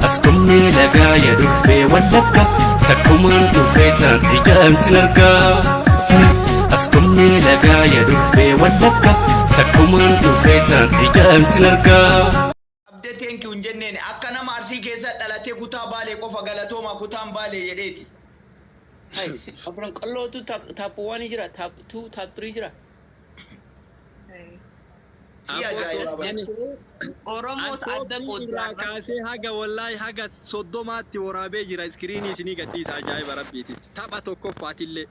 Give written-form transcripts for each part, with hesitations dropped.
Askumni lagaa yaadufee wallakka sakkumaan dhufeetaan ijaan sin argaa. Askumni lagaa yaadufee wallakka sakkumaan dhufeetaan ijaan sin argaa. Abdateen kun jenneen akka nama Arsii keessa dhalatee kutaa Baalee qofa galatooma kutaan Baalee jedheeti. Hai, abang kalau tu tap one jira, tap 2, tap 3 jira. Si ajaa'ibaa. Oromos adda qooddaa. Kaasee haga wallahi haga soddomaatti waraabee jira iskiriinii isinii gadhiisa ajaa'iba rabbiiti. Tapha tokkoffaatillee.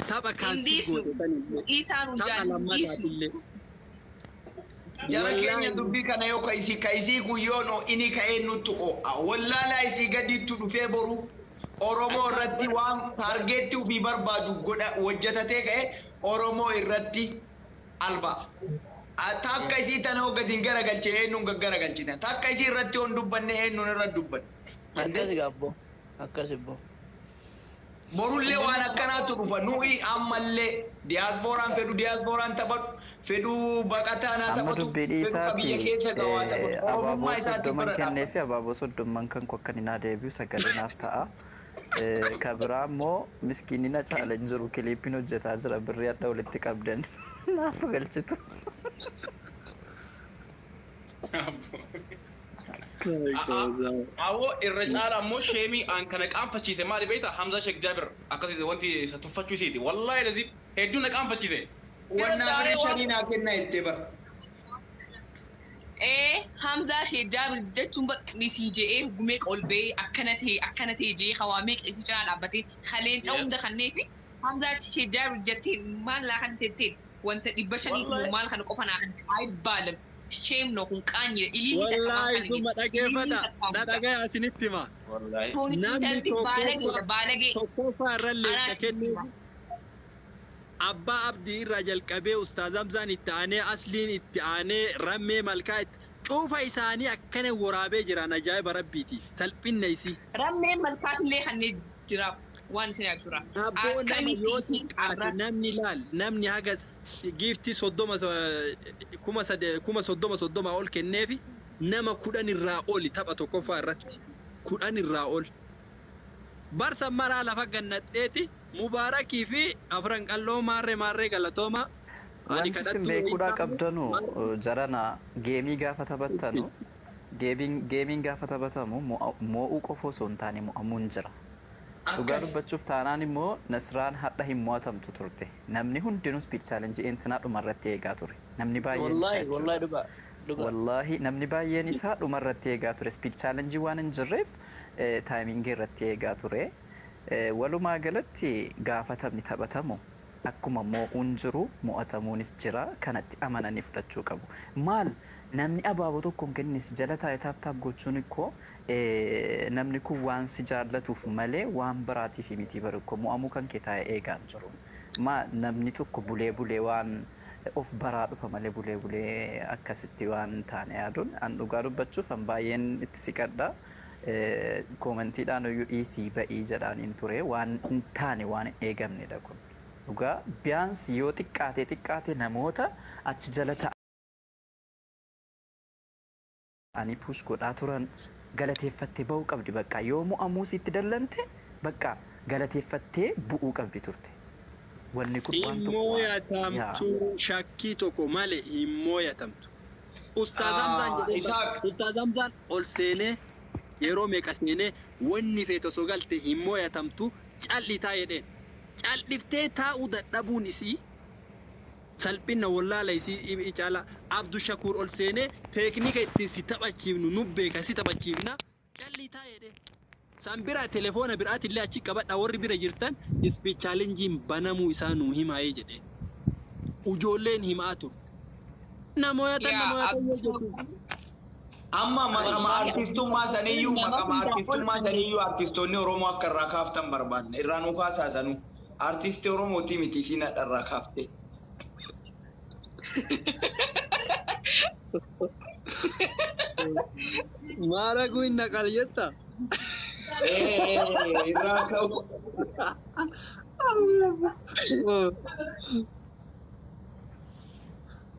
Tapha kaasii gootesanillee. Isaan Tapha lammataatillee. Jara keenya dubbii kana yoo kaisii guyyoon inni ka'ee nutti qo'a. Wallaalaa isii gadiitti dhufee boru Oromoo irratti waan taargeetti ubii barbaadu godha hojjetatee ka'e Oromoo irratti alba. Takka isii tana hoggatiin garagalchine eenyuun gaggaragalchine. Takka isii irratti on dubbanne eenyuun irra dubbanne. Akkasi gabbo. Akkasi bo. Borullee waan akkanaatu dhufa nuyi ammallee diyaaspooraan fedhu diyaaspooraan taphatu fedhu baqataa naa amma taphatu dubbii dhiisaati abaaboo soddoman kennee fi abaaboo soddoman kan kokkaninaa deebi'u sagalee naaf ta'a. Kabiraa immoo miskiinina caalan jiru kiliippiin hojjetaa jira birrii adda walitti qabdan naaf galchitu. Awo irra caala ammoo sheemii aan kana qaanfachiise maali beektaa Hamza Sheekh Jaabir akkasii wanti isa tuffachuu isiiti wallahi lazim hedduu na qaanfachiise. Wannaa fireeshanii naa kennaa itti bara. Hamza Sheekh Jaabir jechuun bakki jedhee hugumee qolbee akkana ta'e jee hawaamee qeessi cina dhaabbatee kaleenca hunda kannee fi Hamza Sheekh Jaabir jettee maal laa kan jetteen wanta 500 maal kana qofa naa kan ay baalam. Shame no kun kanye ili wallahi summa dhageeffata dhadhagaa asinitti hima balage tokkoffaa irrallee kennee abbaa abdii irraa jalqabee ustaaz Hamzaan itti aanee asliin itti aanee rammee malkaa itti cuufa isaanii akkana waraabee jiran ajaa'iba rabbiiti salphinna isii rammee malkaatillee kannee jiraaf waan isin agsura namni laal namni haga giftii kuma soddoma ol kenneefi nama 10 irraa oli tapha tokkoffaa irratti 10 irraa ol barsa maraa lafa gannadheeti mubaarakii fi afran qalloo maarree galatooma wanti isin beekuudhaa qabdanu jarana geemii gaafa taphattanu geemiin gaafa taphatamu mo'uu qofa osoo hin taane mo'amuun jira. Dhugaa dubbachuuf taanaan immoo Nasraan hadha hin mo'atamtu turte. Namni hundinuu speed challenge intinaa dhumarratti eegaa ture. Namni baay'een isaa wallahi namni baay'een isaa dhumarratti eegaa ture. Speed challenge waan hin jirreef taayimingii irratti eegaa ture. Walumaa galatti gaafatamni taphatamu akkuma mo'uun jiru mo'atamuunis jira kanatti amananii fudhachuu qabu. Maal namni abaaboo tokkoon kennis jala taa'ee taaptaap gochuun ikkoo namni kun waan si jaallatuuf malee waan biraatiif miti barukko mo'amuu kan kee taa'ee eegaan jiru. Namni tokko bulee waan of baraa dhufa malee bulee akkasitti waan taane yaaduun an dhugaa dubbachuuf an baay'een itti siqadha. Koomentiidhaan iyyuu dhiisii ba'ii jedhaaniin ture waan hin taane waan hin eegamnedha kun. Dhugaa biyaansi yoo xiqqaate namoota achi jala ta'anii push godhaa turan galateeffattee ba'uu qabdi bakka yoo mo'amuu sitti dallante bakka galateeffattee bu'uu qabdi turte. Wanni kun waan tokko immoo yatamtu shakkii tokko malee immoo yatamtu. Ustaaz Hamzaan ol seenee yeroo meeqa seenee wanni feeto osoo galte immoo yatamtu callitaa jedheen. Calliftee taa'uu dadhabuun isii salphina wallaala isii caala Abdu Shakur ol seenee teeknika ittiin si taphachiifnu nu beeka si taphachiifna callitaa jedheen. San biraa telefoona biraatillee achi qabadha warri bira jirtan speech challenge banamuu isaa nu himaayee jedheen. Ujoolleen himaa ture. Namoota amma maqama artistummaa saniyyuu artistoonni Oromoo akka irraa kaaftan barbaanne irraa nu kaasaasanu artistii Oromooti miti isiin irraa kaafte. Maara kun naqal jetta. Irraa kaafu.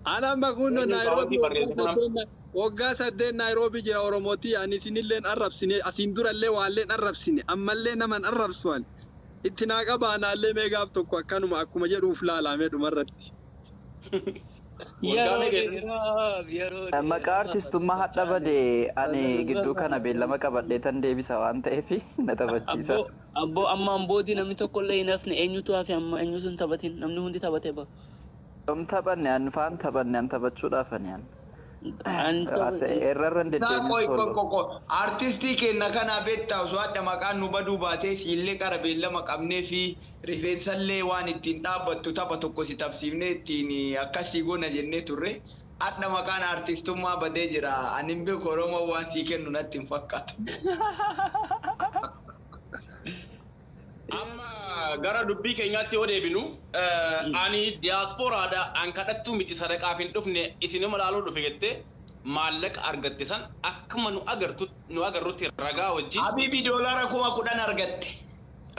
Ana makuno Nairobi waggaa saddeet Naayiroobii jira Oromooti ani isinilleen arrabsine asiin durallee waalleen arrabsine ammallee naman arrabsuwan itti naa qabaanaallee meegaaf tokko akkanuma akkuma jedhuuf laalamee dhumarratti. Maqaa artistummaa hadha badee ani gidduu kana beellama qabadhee tan deebisa waan ta'eef na taphachiisa. Abbo amma amboodii namni tokko illee hin hafne eenyutu hafe amma eenyutu hin taphatin namni hundi taphatee ba'a. Taphanne an faan taphanne an taphachuudhaaf ani an. Errarran deddeebisu. Artistii keenya kana beektaa osoo adda maqaan nu baduu baatee siillee qara beellama qabnee fi rifeensallee waan ittiin dhaabbattu tapha tokko si tapsiifnee ittiin akkasii goona jennee turre adda maqaan artistummaa badee jira ani hin beeku Oromoo waan sii kennu natti hin fakkaatu. Amma gara dubbii keenyaatti yoo deebinu ani diiyaaspooraadha an kadhattuu miti sadaqaaf hin dhufne isinuma laaluu dhufe jettee maallaqa argatte san akkuma nu agarrutti ragaa wajjin. Habibi doolaara 10,000 argatte.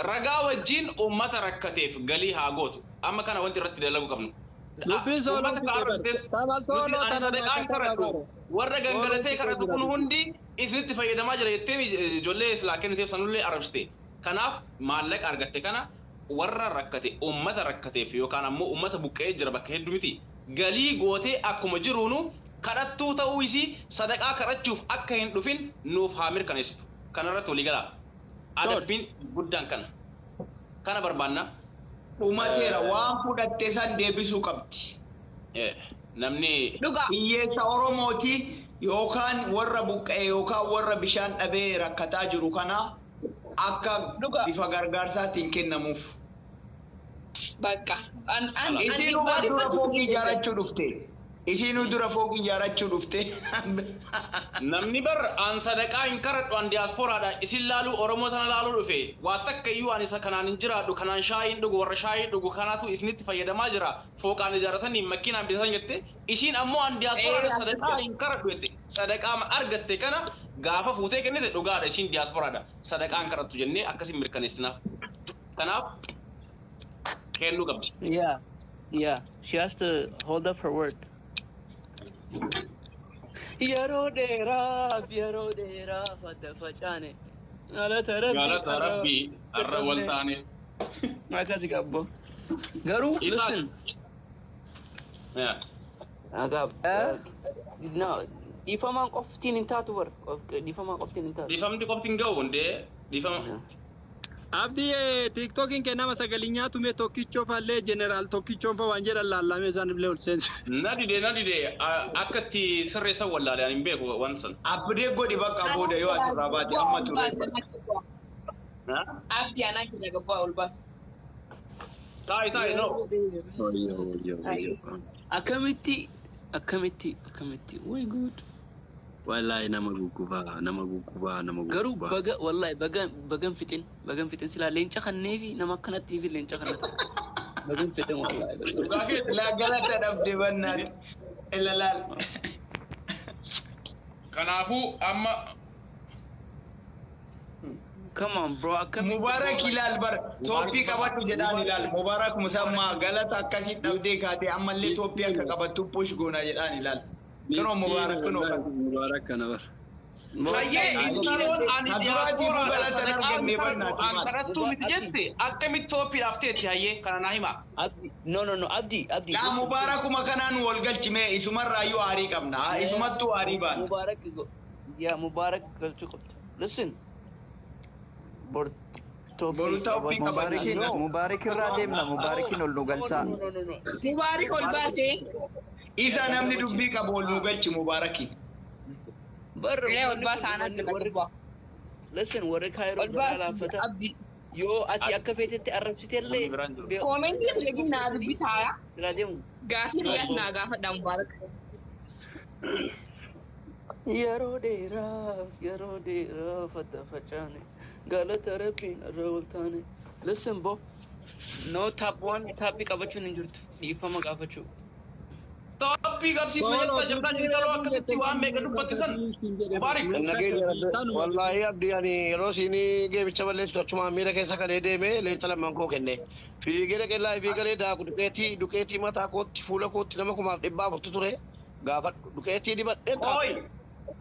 Ragaa wajjin uummata rakkateef galii haa gootu. Amma kana wanti irratti dalagu qabnu. Dubbiin sadaqaan kadhatu warra gangalatee kadhatu kun hundi isinitti fayyadamaa jira jettee ijoollee silaa kenniteef sanullee arrabsite. Kanaaf maallaqa argatte kana warra rakkate uummata rakkateef yookaan ammoo uummata buqqee jira bakka hedduu miti galii gootee akkuma jiruunu kadhattuu ta'uu isii sadaqaa kadhachuuf akka hin dhufin nuuf haa mirkaneessitu kanarratti walii galaa adabbiin guddaan kana barbaanna. Dhumateera waan fudhatte san deebisuu qabdi. Namni hiyyeessa Oromooti yookaan warra buqqee yookaan warra bishaan dhabee rakkataa jiru kana akka bifa gargaarsaatiin kennamuuf. Bakka isinuu dura fooqii ijaarachuu dhufte. Isinuu dura fooqii ijaarachuu dhufte. Namni bar an sadaqaa hin kadhadhu an diiyaaspooraadha isin laaluu Oromoo tana laaluu dhufe waa takka iyyuu an isa kanaan hin jiraadhu kanaan shaayiin dhugu warra shaayii dhugu kanaatu isinitti fayyadamaa jira fooqaan ijaaratanii makiinaan bitatan jette ishiin ammoo an diiyaaspooraadha sadaqaa hin kadhadhu jette sadaqaa argatte kana gaafa fuutee kennite dhugaadha ishiin diiyaaspooraadha sadaqaan kadhattu jennee akkasin mirkaneessinaaf. Kanaaf kennuu qabdi. Yeah, she has to hold up her word. Yeroo dheeraa fadda facaane. Galata Rabbii har'a wal taane. Akkasi qabbo. Garuu listen. Yeah. No, dhiifamaan qoftiin hin taatu bar. Dhiifamaan qoftiin hin taatu. Dhiifamti qoftiin ga'u hundee dhiifama. Abdi TikTokin kenama sagalinyaa tume tokkichoo fallee jeneraal tokkichoo fa waan jedhan laallamee isaan illee ol seense. Nadide akkatti sirreessa wallaalee ani hin beeku waan san. Abdee godhi bakka booda yoo asirraa baate amma ture. Abdi anaa keenya gabbaa ol baas. Taa'e no. Akkamitti way good. Wallahi nama gugubaa. Garuu wallahi bagan fitin sila leenca kanneefi nama akkanatti fi leenca kannata. Bagan fitin wallahi. La galata dhabde bannaan ilalaal. Kanaafuu amma come on bro akkamitti. Mubarak ilaal bar Toophii qabadhu jedhaan ilaal Mubarak musammaa galata akkasii dhabdee kaatee ammallee Toophii akka qabattu push goona jedhaan ilaal. Kano Mubarak kano kana bar. Hayyee isaloon ani diiyaaspooraadha an kadhattuu miti jette akkamitti Toophiidhaaf teetti hayyee kana naa hima. No Abdi. Yaa Mubarakuma kanaan wal galchime isumarraayyuu aarii qabna isumattuu aarii baana. Mubarak galchuu qabda. Listen. Mubarak irraa deemna Mubarakin ol nu galchaa. Mubarak ol baasee. Isa namni dubbii qabu ol nu galchi Mubarakin. Ol baasaa anatti lakkubaa. Listen warri kaayiroo laafata. Yoo ati akka feetetti arrabsiteellee. Koomentii filegin naa dubbisaa. Gaafii dhiyaas naa gaafadha Mubarak. Yeroo dheeraa fadda facaane. Galata Rabbiin irra wal taane. Listen bo. No top 1 taphii qabachuun hin jirtu. Dhiifama gaafachuu. Toppii qabsiisna jetta jabdaan yeroo akkasitti waan meeqa dubbattisan. Mubaarik. Wallahi Abdi ani yeroo siinii geemicha balleessitu achumaan miira keessa kalee deemee leenca lamman koo kenne. Fiigee dhaqee fiigalee daaku duqeetii mataa kootti fuula kootti nama 1,400 ture. Gaafa dukeetii dibadhee Oi,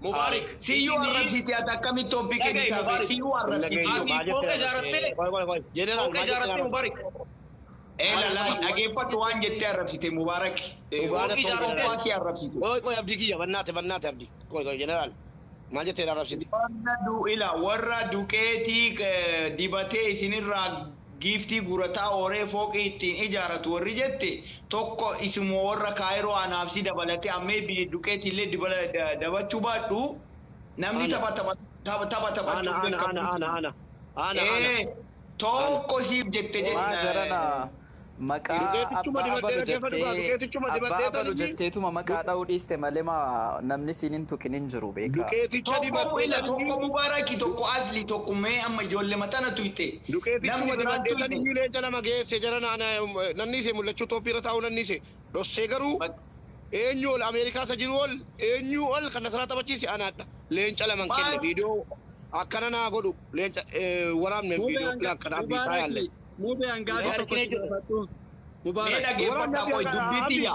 Mubarak. Siyyuu arrabsite ati akkamitti toopii kenni taate siyyuu arrabsite. Ati fooqa ijaarattee Jeneraal fooqa ijaarattee Mubarak. Laal dhageeffadhu waan jettee arrabsite Mubaarak. Fooqi ijaarattee. Faasii arrabsite. Koy abdii kiyya bannaate abdii. Koy jeneraal. Maal jettee arrabsite? Warra duqeetii dibatee isinirraa giiftii gurataa ooree fooqii ittiin ijaaratu warri jette tokko isuma warra kaayiroo anaaf si dabalatee ammee duqeetii illee dabachuu baadhu namni tapha taphachuu Ana. tokko siif jette Maa jarana maqaa Dukeetichuma abbaa dibaddee abalu dhaggeeffadhu, dukeetichuma dibaddee abbaa abalu taa'anii. jetteetuma maqaa dha'uu dhiiste malee namni siin tuqin hin jiru beekaa. Dukeeticha dibaddee tokko Mubaaraki tokko Asli tokko mee amma ijoollee matana tuyte Dukeetichuma dibaddee tanii leenca lama geesse jara nanni isee mul'achuu Itoophiirra taa'u nanni isee dhossee garuu eenyu ol Ameerikaa isa jiru ol eenyu ol kan nasaraa taphachiise anaadha. Leenca laman kenne viidiyoo akkana naa godhu leenca waraabne viidiyoo akkana abdii yaalle. Mube angaati tokko sifattu. mee dhageeffadhaa qoy dubbitiyya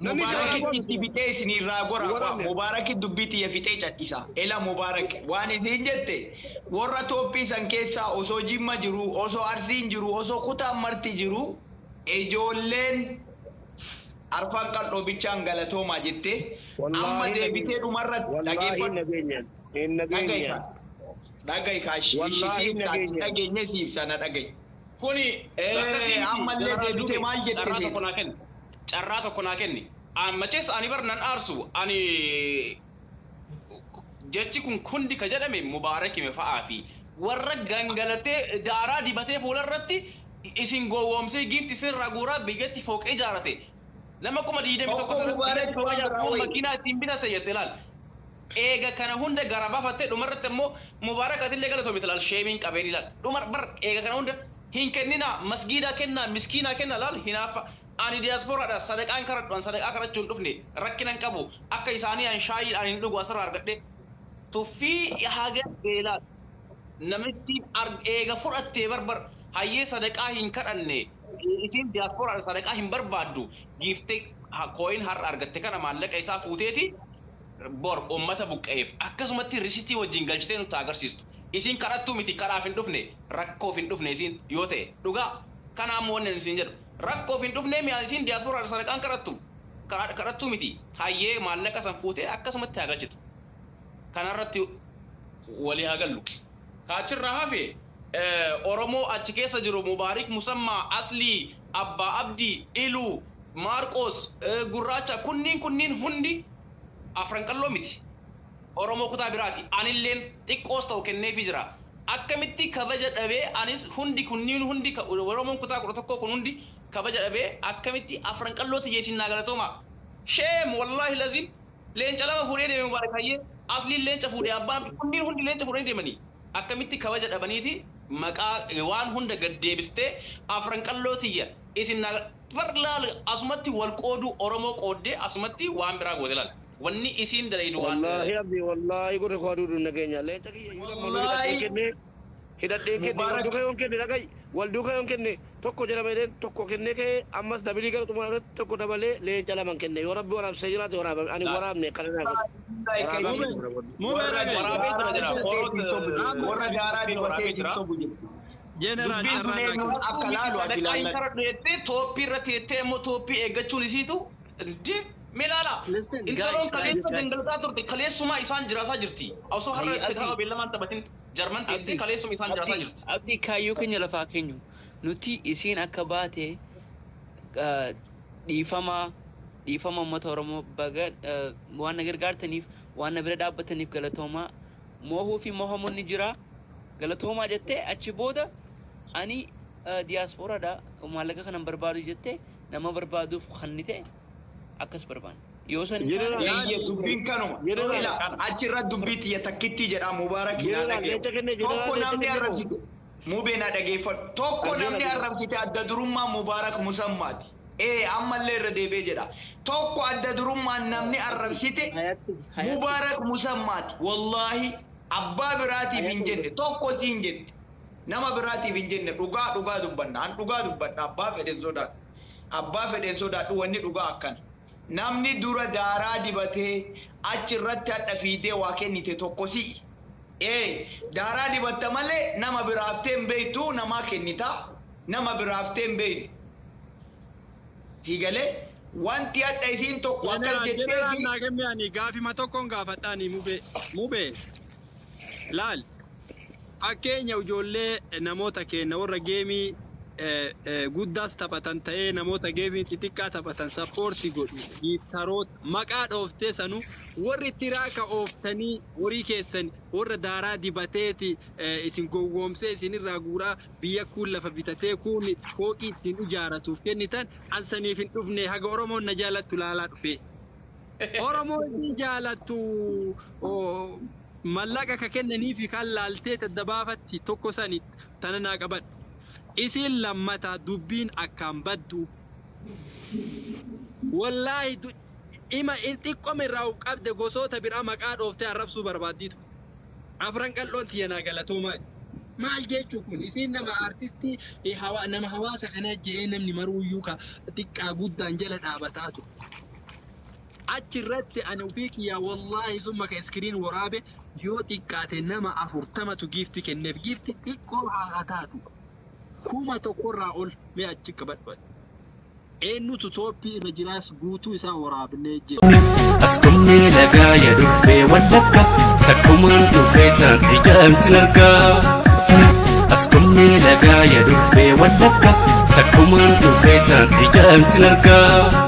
Mubaarakitti itti bitee isinirraa gora Mubaarakit dubbitiyya fixee cadhisa ela Mubaarak waan isin jette warra Toophii san keessaa osoo Jimma jiru osoo Arsiin jiru osoo kutaan marti jiru ijoolleen arfan qal'oo bichaan galatoomaa jette amma deebitee dhumarratti dhageeffadhu dhagahi kaashi dhageenye siibsana dhagahi Kuni ammallee deebitee maal jette carraa tokko naa kenni. Ammachees ani bar nan aarsu ani jechi kun hundi ka jedhame Mubaarak hime fa'aa fi warra gangalatee daaraa dibatee fuularratti isin gowwoomsee giifti isinirraa guuraa biyyatti fooqee ijaarate. Nama kuma diidami tokko sanatti makiinaa ittiin bitate jette laal. Eega kana hunda gara baafattee dhumarratti immoo Mubaarak atillee galatoomte laal sheemiin qabeen laal. Dhumar bar eega kana hunda hin kennina masgiida kenna miskiina kenna laal hinaafa. Ani diasporaadha sadaqaan karadhu an sadaqaa karachuun dhufne rakkinan qabu akka isaanii an shaayii an hin dhugu asirraa argadhe tuffii haga beelaa namitti eega fudhattee barbar hayyee sadaqaa hin kadhanne isin diasporaadha sadaqaa hin barbaaddu giiftee kooyin har'a argatte kana maallaqa isaa fuuteeti bor ummata buqqa'eef akkasumatti risitii wajjin galchitee nutti agarsiistu isin kadhattuu miti kadhaaf hin dhufne rakkoof hin dhufne isin yoo ta'e dhugaa kanaa ammoo wanni isin jedhu rakkoof hin dhufne mi'aan isin diasporaa sadaqaan kadhattuu miti hayyee maallaqa san fuutee akkasumatti agalchitu kanarratti walii agallu kaachirraa hafe Oromoo achi keessa jiru Mubaarik Musammaa Aslii Abbaa Abdii Iluu Maarqos Gurraacha kunniin hundi afran qalloo miti Oromoo kutaa biraati anilleen xiqqoos ta'u kenneefii jira akkamitti kabaja dhabee anis hundi kunniin hundi Oromoon kutaa 11 kun hundi kabaja dhabee akkamitti afran qallooti jeesin naa galatooma sheem wallahi lazim leenca lama fuudhee deeme Mubaarak hayyee Asliin leenca fuudhee abbaan kunniin hundi leenca fuudhee deemanii akkamitti kabaja dhabaniiti maqaa waan hunda gad deebistee afran qallootiyya isin naa barlaal asumatti wal qoodu Oromoo qooddee asumatti waan biraa goote laal wanni isin dalaydu waan wallahi gurre ko adudu nageenya leenca kiyya yula malu kenne hidadhee kenne wal duuka yon kenne tokko jedhamee tokko kenne ke ammas dabili gara xumura tokko dabalee leenca laman kenne yoo rabbi waraab sejiraate waraab ani waraabne kana warra gaaraa dibatee Jeneraal akka laalu ati ilaalladhu Toophii irratti jettee immoo Toophii eeggachuun isiitu Milala, intaloon kaleessa gangaltaa turte kaleessuma isaan jiraataa jirti. Osoo har'a kaaba beellamaan taphatin Jarman teettee kaleessuma isaan jiraataa jirti. Abdii kaayyoo keenya lafaa keenyu nuti isiin akka baate dhiifama uummata Oromoo baga waan na gargaartaniif waan na bira dhaabbataniif galatoomaa moohuu fi moohamuun ni jira galatoomaa jettee achi booda ani diiyaasporaadha maallaqa kanan barbaadu jettee nama barbaaduuf kannite akkas barbaanne yoo san dubbiin kanuma achirra dubbiitti takkitti jedha Mubaarak tokko namni arrabsite mubeen dhageeffadhu tokko namni arrabsite adda durummaa Mubaarak Musammaati ammallee irra deebee jedha tokko adda durummaan namni arrabsite Mubaarak Musammaati wallahi abbaa biraatiif hin jenne tokko siin jenne nama biraatiif hin jenne dhugaa dubbanna an dhugaa dubbadha abbaa fedhen sodaadhu wanni dhugaa akkana namni dura daaraa dibatee achirratti hadha fiidee waa kennite tokkosi. Daaraa dibatta malee nama biraaftee hin beektu namaa kennita nama biraaftee hin beektu. Siigalee wanti hadha isiin tokko akka jettee Jeneraan naagame ani gaafima tokkoon gaafadhaani mubee laal fakkeenya ijoollee namoota keenya warra geemii guddaas taphatan ta'ee namoota geemii xixiqqaa taphatan sappoortii godhu giitaroota maqaa dhooftee sanu warri tiraaka ooftanii horii keessan warra daaraa dibateeti isin gowwoomsee isinirraa guuraa biyya kuun lafa bitatee kuun fooqii ittiin ijaaratuuf kennitan ansaniif hin dhufne haga Oromoon na jaalattu laalaa dhufe. Oromoon ni jaalattu mallaqa ka kennaniifi kan laaltee taddabaafatti tokko sani tana naa qabadhu. Isin lammata dubbiin akkaan baddu wallahi ima xiqqoom irraa qabde gosoota biraa maqaa dhooftee arrabsuu barbaadditu afran qal'oon tiyyanaa galatoomaa maal jechuu kun isin nama artistii nama hawaasa kana jee namni maruuyyuu ka xiqqaa guddaan jala dhaabataatu achirratti ani ufii kiyyaa wallahi summa ka iskiriin waraabe yoo xiqqaate nama 40tu giifti kenneef giifti xiqqoo haa taatu. Kuma tokkorraa ol mee achi qabadhu. Eenyutu toophii irra jiraas guutuu isaa waraabnee jira. Askumni lagaa ya dhufe wallakka sakkumaan dhufe tan ijaan sin argaa. Askumni lagaa ya dhufe wallakka sakkumaan dhufe tan ijaan sin argaa.